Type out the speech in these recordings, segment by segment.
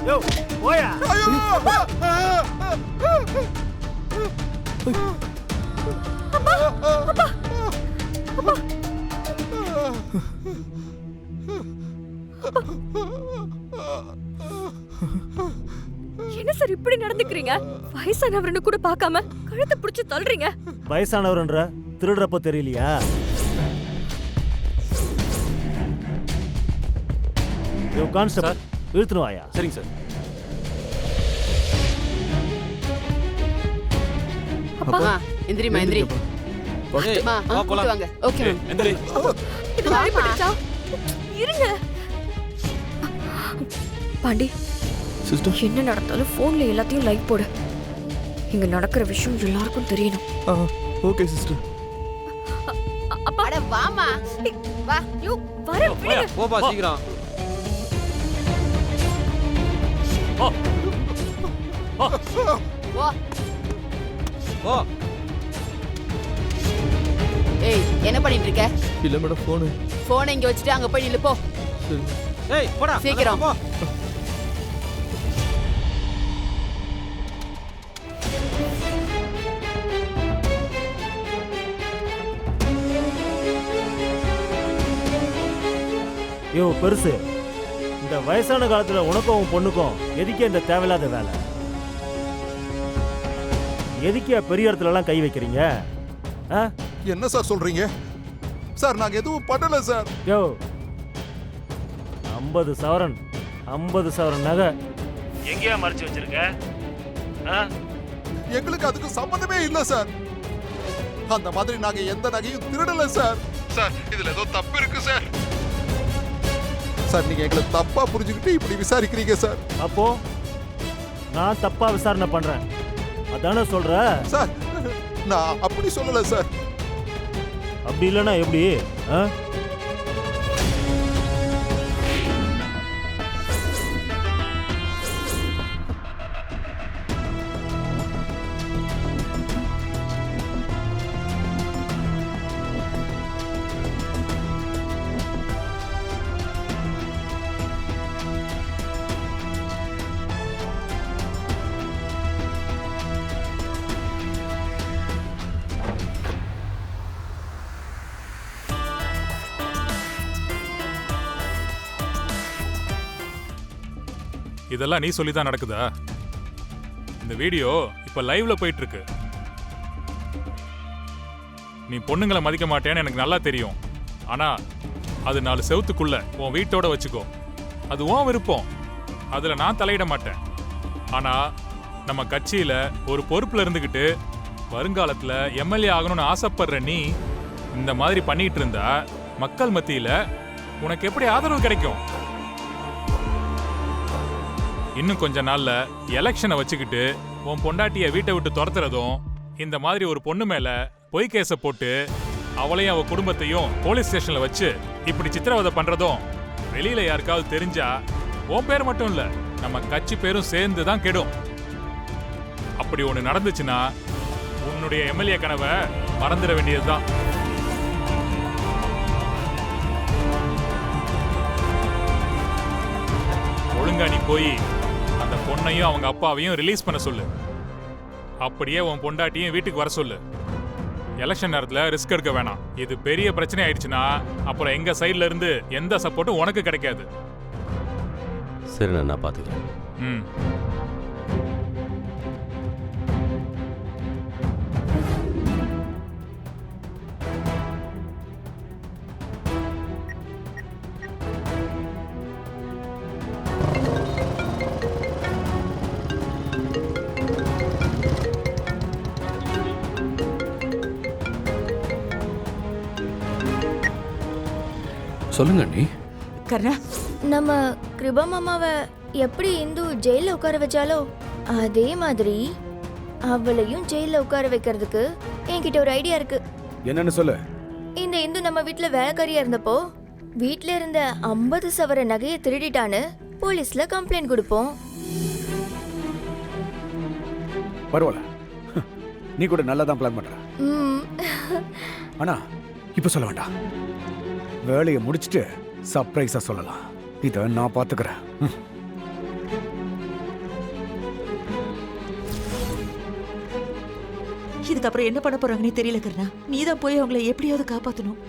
யோ போயா. என்ன சார் இப்படி நடந்துக்கிறீங்க? வயசானவரன்னு கூட பார்க்காம கழுத்தை பிடிச்சு தள்ளுறீங்க. வயசானவர்ன்ற திருடுறப்போ தெரியலையா? யோ கான்ஸ்டபிள் இழுத்துன்னு வாயா. சரிங்க சார். அப்பா எந்திரிமா எந்திரி. ஏய், மா வா போலாம். வாங்க. Okay ma'am. எந்திரி. இது மாதிரி படிச்சா இருங்க. பாண்டி சிஸ்டர். என்ன நடந்தாலும் போன்ல எல்லாத்தையும் லைவ் போடு. இங்க நடக்கிற விஷயம் எல்லாருக்கும் தெரியணும். Okay sister. அப்பா அட வாமா. வா. யோ வர போயா, விடுங்க. போப்பா சீக்கிரம். வா. போ. ஏய் என்ன பண்ணிட்டு இருக்க? இல்ல மேடம் போன். போனை இங்க வச்சுட்டு அங்க போய் நில்லு போ. ஏய் போடா. சீக்கிரம். போ. யோ பெருசு, இந்த வயசான காலத்துல உனக்கும் உன் பொண்ணுக்கும் எதுக்கே இந்த தேவையில்லாத வேலை? எதுக்கே பெரிய இடத்துல எல்லாம் கை வைக்கிறீங்க? என்ன சார் சொல்றீங்க? சார் நாங்க எதுவும் பண்ணல சார். யோ 50 சவரன் 50 சவரன் நகை எங்கேயா மறைச்சு வச்சிருக்க? எங்களுக்கு அதுக்கு சம்பந்தமே இல்ல சார். அந்த மாதிரி நாங்க எந்த நகையும் திருடல சார். சார் இதுல ஏதோ தப்பு இருக்கு சார். சார் நீங்க எங்களை தப்பா புரிஞ்சுக்கிட்டு இப்படி விசாரிக்கிறீங்க சார். அப்போ நான் தப்பா விசாரணை பண்றேன் அதானே சொல்ற? சார் நான் அப்படி சொல்லல சார். அப்படி இல்லைன்னா எப்படி? இதெல்லாம் நீ சொல்லி தான் நடக்குதா? இந்த வீடியோ இப்ப லைவ்ல போயிட்டு இருக்கு. நீ பொண்ணுங்களை மதிக்க மாட்டேன்னு எனக்கு நல்லா தெரியும். ஆனா அது 4 செவுத்துக்குள்ள உன் வீட்டோட வச்சுக்கோ. அது உன் விருப்பம், அதுல நான் தலையிட மாட்டேன். ஆனா நம்ம கட்சியில ஒரு பொறுப்புல இருந்துகிட்டு வருங்காலத்துல எம்எல்ஏ ஆகணும்னு ஆசைப்படுற நீ இந்த மாதிரி பண்ணிட்டு இருந்தா மக்கள் மத்தியில உனக்கு எப்படி ஆதரவு கிடைக்கும்? இன்னும் கொஞ்ச நாள்ல எலெக்ஷனை வச்சுக்கிட்டு உன் பொண்டாட்டிய வீட்டை விட்டு துரத்துறதும், இந்த மாதிரி ஒரு பொண்ணு மேல பொய் கேஸ போட்டு அவளையும் அவ குடும்பத்தையும் போலீஸ் ஸ்டேஷன்ல வச்சு இப்படி சித்திரவதை பண்றதும் வெளியில யாருக்காவது தெரிஞ்சா உன் பேர் மட்டும் இல்ல நம்ம கட்சி பேரும் சேர்ந்து தான் கெடும். அப்படி ஒண்ணு நடந்துச்சுன்னா உன்னுடைய எம்எல்ஏ கனவை மறந்துட வேண்டியதுதான். ஒழுங்கா நீ போய் அந்த பொண்ணையும் அவங்க அப்பாவையும் ரிலீஸ் பண்ண சொல்லு. அப்படியே உன் பொண்டாட்டியும் வீட்டுக்கு வர சொல்லு. எலெக்ஷன் நேரத்தில் ரிஸ்க் எடுக்க வேணாம். இது பெரிய பிரச்சனை ஆயிடுச்சுன்னா அப்புறம் எங்க சைட்ல இருந்து எந்த சப்போர்ட்டும் உனக்கு கிடைக்காது. சரி நான் பாத்துக்கிறேன். ம். சொல்லுங்க அண்ணி. கர்ணா, நம்ம கிருபா மாமாவை எப்படி இந்து ஜெயில உட்கார வச்சாலோ அதே மாதிரி அவளையும் ஜெயில உட்கார வைக்கிறதுக்கு என்கிட்ட ஒரு ஐடியா இருக்கு. என்னன்னு சொல்லு. இந்த இந்து நம்ம வீட்ல வேலைக்காரியா இருந்தப்போ வீட்ல இருந்த 50 சவர நகையை திருடிட்டான்னு போலீஸ்ல கம்ப்ளைண்ட் கொடுப்போம். பரவாயில்ல, நீ கூட நல்லா தான் பிளான் பண்ற. ஆனா இப்ப சொல்ல வேண்டாம். வேலையை முடிச்சிட்டு சர்ப்ரைஸா சொல்லலாம். இதை நான் பாத்துக்கிறேன். இதுக்கப்புறம் என்ன பண்ண போறாங்கன்னே தெரியல கருணா. நீதான் போய் அவங்கள எப்படியாவது காப்பாத்தணும்.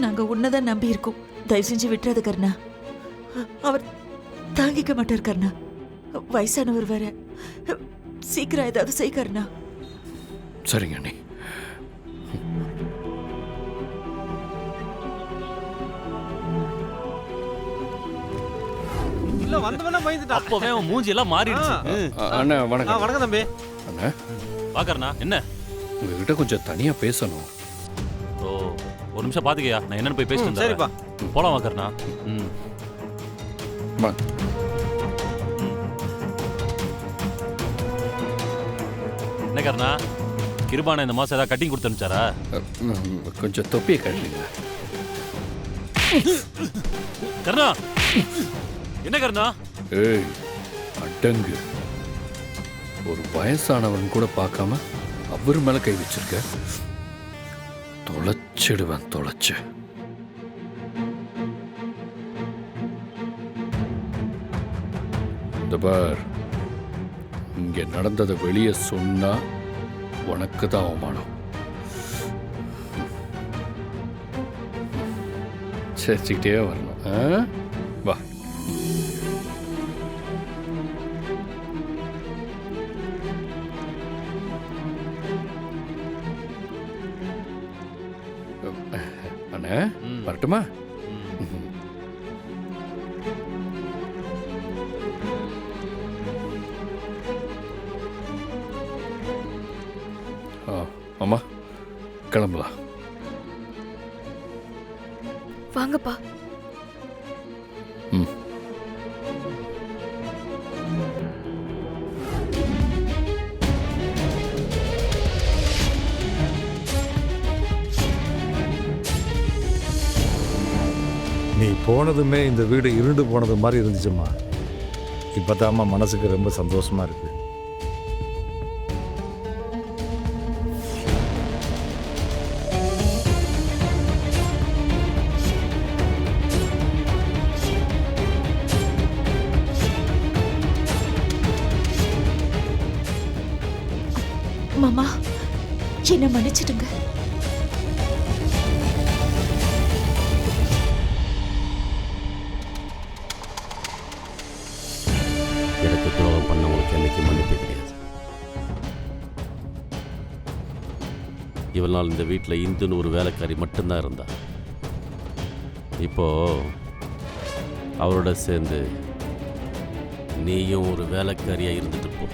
நாங்க உன்னதான் நம்பி இருக்கோம். தயவு செஞ்சு விட்டுறாது கருணா. அவர் தாங்கிக்க மாட்டார் கருணா. வயசானவர் வேற. சீக்கிரம் ஏதாவது செய் கருணா. சரிங்க அண்ணி. இல்ல வந்தவனா பயந்துட்டான். அப்பவே அவன் மூஞ்சி எல்லாம் மாறிடுச்சு. அண்ணா வணக்கம். வணக்கம் தம்பி. அண்ணா பாக்கறனா என்ன? உங்ககிட்ட கொஞ்சம் தனியா பேசணும். ஓ ஒரு நிமிஷம் பாத்துக்கயா, நான் என்னன்னு போய் பேசிட்டு வந்துறேன். சரிப்பா. போலாம் வாக்கறனா. வா. என்ன கர்ணா, கிருபான இந்த மாசம் ஏதாவது கட்டிங் கொடுத்து அனுப்பிச்சாரா? கொஞ்சம் தொப்பியை கட்டுறீங்க. கர்ணா என்ன கர்ணா? ஏய் அடங்கு. ஒரு வயசானவன் கூட பார்க்காம அவர் மேல கை வச்சிருக்க. தொலைச்சிடுவேன் தொலைச்சு. இந்த பார், இங்க நடந்ததை வெளியே சொன்னா உனக்கு தான் அவமானம். சிரிச்சுக்கிட்டே வரணும். வா. அண்ணே வரட்டுமா? அம்மா கிளம்பலாம். வாங்கப்பா. ம். நீ போனதுமே இந்த வீடு இருண்டு போனது மாதிரி இருந்துச்சும்மா. இப்போதாம்மா மனசுக்கு ரொம்ப சந்தோஷமா இருக்கு. மாமா என்ன மன்னிச்சிடுங்க. எனக்கு துரோகம் பண்ணவங்களுக்கு என்னைக்கு மன்னிப்பே கிடையாது. இவ்வளவு நாள் இந்த வீட்டில் இந்துன்னு ஒரு வேலைக்காரி மட்டும்தான் இருந்தா. இப்போ அவரோட சேர்ந்து நீயும் ஒரு வேலைக்காரியா இருந்துட்டு போ.